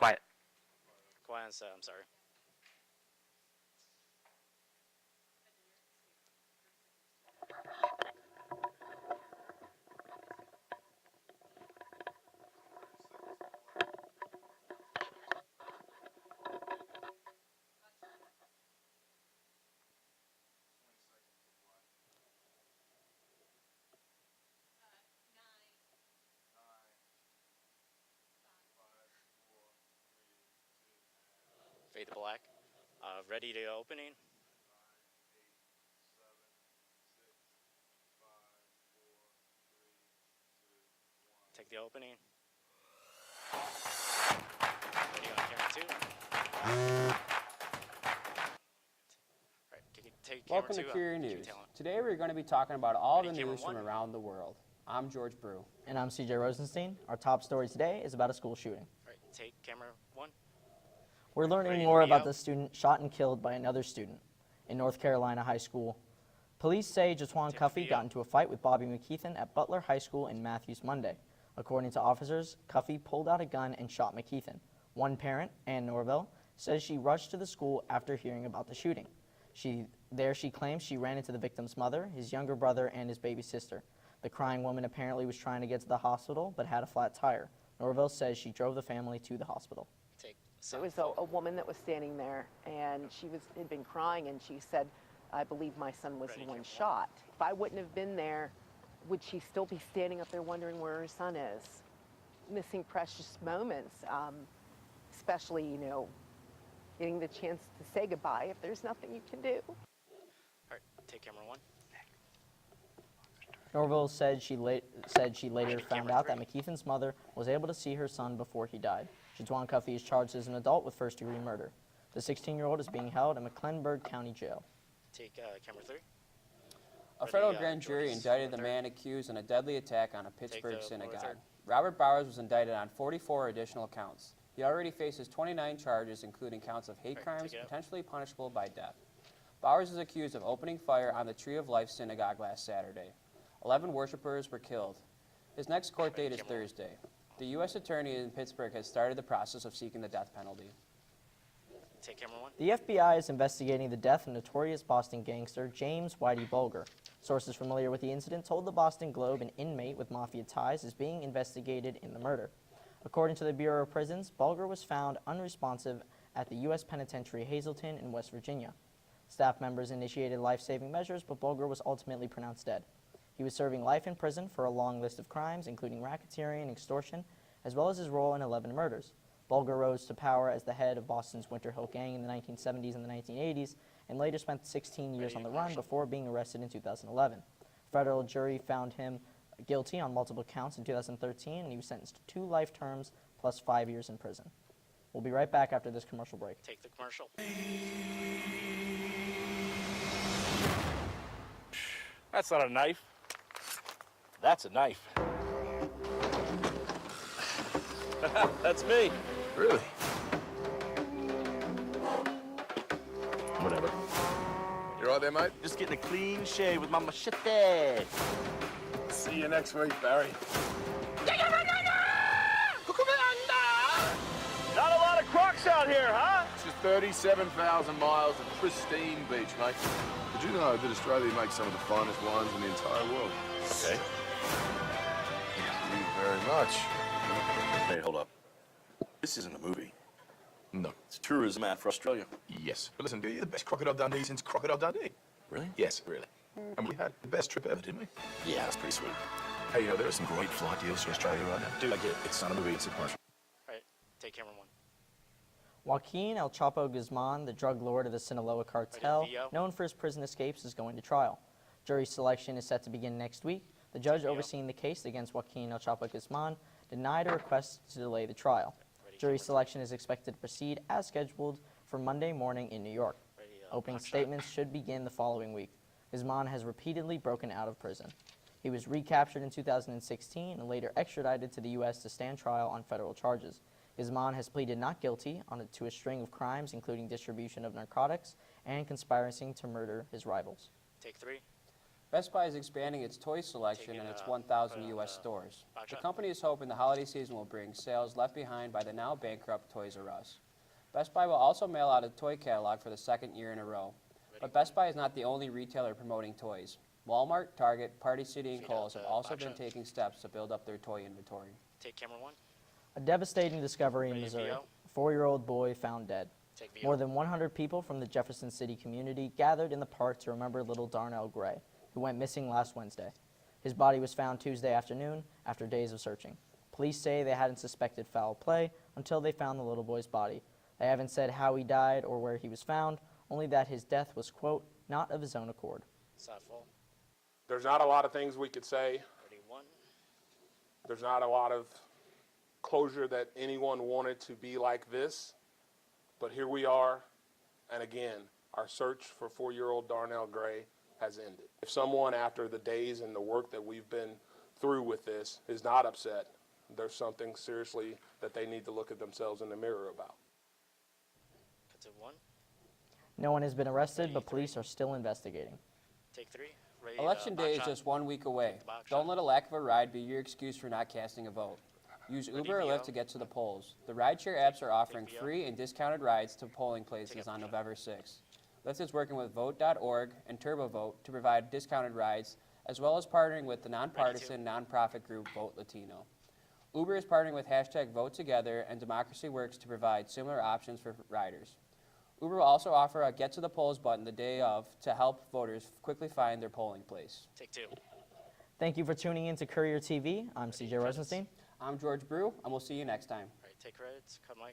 Quiet. Quiet on set, I'm sorry. Fade to black. Ready to opening. Take the opening. Ready on camera 2. Right, can you take camera Welcome 2? to Curia News. Talent. Today we're going to be talking about all Ready, the camera news from 1. around the world. I'm George Brew. And I'm CJ Rosenstein. Our top story today is about a school shooting. Right, take camera 1. We're learning more about the student shot and killed by another student in North Carolina High School. Police say Jatwan Cuffey got into a fight with Bobby McKeithen at Butler High School in Matthews Monday. According to officers, Cuffey pulled out a gun and shot McKeithen. One parent, Ann Norvell, says she rushed to the school after hearing about the shooting. She claims she ran into the victim's mother, his younger brother, and his baby sister. The crying woman apparently was trying to get to the hospital but had a flat tire. Norvell says she drove the family to the hospital. There was a woman that was standing there, and she had been crying, and she said, I believe my son was the one shot. If I wouldn't have been there, would she still be standing up there wondering where her son is? Missing precious moments, especially, you know, getting the chance to say goodbye if there's nothing you can do. All right, take camera 1. Norvell said she later found out that McKeithen's mother was able to see her son before he died. Jatwan Cuffey is charged as an adult with first-degree murder. The 16-year-old is being held in Mecklenburg County Jail. Take camera 3. A federal grand jury indicted the man accused in a deadly attack on a Pittsburgh synagogue. Robert Bowers was indicted on 44 additional counts. He already faces 29 charges, including counts of hate crimes potentially punishable by death. Bowers is accused of opening fire on the Tree of Life synagogue last Saturday. 11 worshipers were killed. His next court date is Thursday. The U.S. Attorney in Pittsburgh has started the process of seeking the death penalty. Take camera 1. The FBI is investigating the death of notorious Boston gangster James Whitey Bulger. Sources familiar with the incident told the Boston Globe an inmate with mafia ties is being investigated in the murder. According to the Bureau of Prisons, Bulger was found unresponsive at the U.S. Penitentiary Hazleton in West Virginia. Staff members initiated life-saving measures, but Bulger was ultimately pronounced dead. He was serving life in prison for a long list of crimes, including racketeering and extortion, as well as his role in 11 murders. Bulger rose to power as the head of Boston's Winter Hill Gang in the 1970s and the 1980s, and later spent 16 years on the run before being arrested in 2011. A federal jury found him guilty on multiple counts in 2013, and he was sentenced to 2 life terms plus 5 years in prison. We'll be right back after this commercial break. Take the commercial. That's not a knife. That's a knife. That's me. Really? Whatever. You all right there, mate? Just getting a clean shave with my machete. See you next week, Barry. Not a lot of crocs out here, huh? It's just 37,000 miles of pristine beach, mate. Did you know that Australia makes some of the finest wines in the entire world? Okay. Thank you very much. Hey, hold up. This isn't a movie. No. It's a tourism ad for Australia. Yes. But listen, you're the best Crocodile Dundee since Crocodile Dundee. Really? Yes, really. And we had the best trip ever, didn't we? Yeah, that's pretty sweet. Hey, you know, there are some great flight deals to Australia right now. Dude, I get it. It's not a movie, it's a commercial. All right, take camera 1. Joaquin El Chapo Guzman, the drug lord of the Sinaloa cartel, known for his prison escapes, is going to trial. Jury selection is set to begin next week. The judge overseeing the case against Joaquin El Chapo Guzman denied a request to delay the trial. Jury selection is expected to proceed as scheduled for Monday morning in New York. Opening statements should begin the following week. Guzman has repeatedly broken out of prison. He was recaptured in 2016 and later extradited to the U.S. to stand trial on federal charges. Guzman has pleaded not guilty to a string of crimes, including distribution of narcotics and conspiring to murder his rivals. Take 3. Best Buy is expanding its toy selection in its 1,000 U.S. stores. The company is hoping the holiday season will bring sales left behind by the now bankrupt Toys R Us. Best Buy will also mail out a toy catalog for the second year in a row. But Best Buy is not the only retailer promoting toys. Walmart, Target, Party City, and Kohl's have also been taking steps to build up their toy inventory. Take camera 1. A devastating discovery in Ready, Missouri. VO? A 4-year-old boy found dead. Take VO. More than 100 people from the Jefferson City community gathered in the park to remember little Darnell Gray, who went missing last Wednesday. His body was found Tuesday afternoon after days of searching. Police say they hadn't suspected foul play until they found the little boy's body. They haven't said how he died or where he was found, only that his death was, quote, not of his own accord. Side full. There's not a lot of things we could say. Ready, 1. There's not a lot of closure that anyone wanted to be like this. But here we are. And again, our search for 4-year-old Darnell Gray has ended. If someone, after the days and the work that we've been through with this, is not upset, there's something seriously that they need to look at themselves in the mirror about. Cut to 1. No one has been arrested, but police are still investigating. Take 3. Ready, Election box day is shot. just 1 week away. Box Don't shot. let a lack of a ride be your excuse for not casting a vote. Use Uber or VO. Lyft to get to the polls. The rideshare apps are offering VO. free and discounted rides to polling places on November 6th. Lyft is working with Vote.org and TurboVote to provide discounted rides, as well as partnering with the nonpartisan nonprofit group Vote Latino. Uber is partnering with #VoteTogether, and Democracy Works to provide similar options for riders. Uber will also offer a Get to the Polls button the day of to help voters quickly find their polling place. Take 2. Thank you for tuning in to Courier TV. I'm CJ Rosenstein. I'm George Brew, and we'll see you next time. All right, take credits. Cut mics.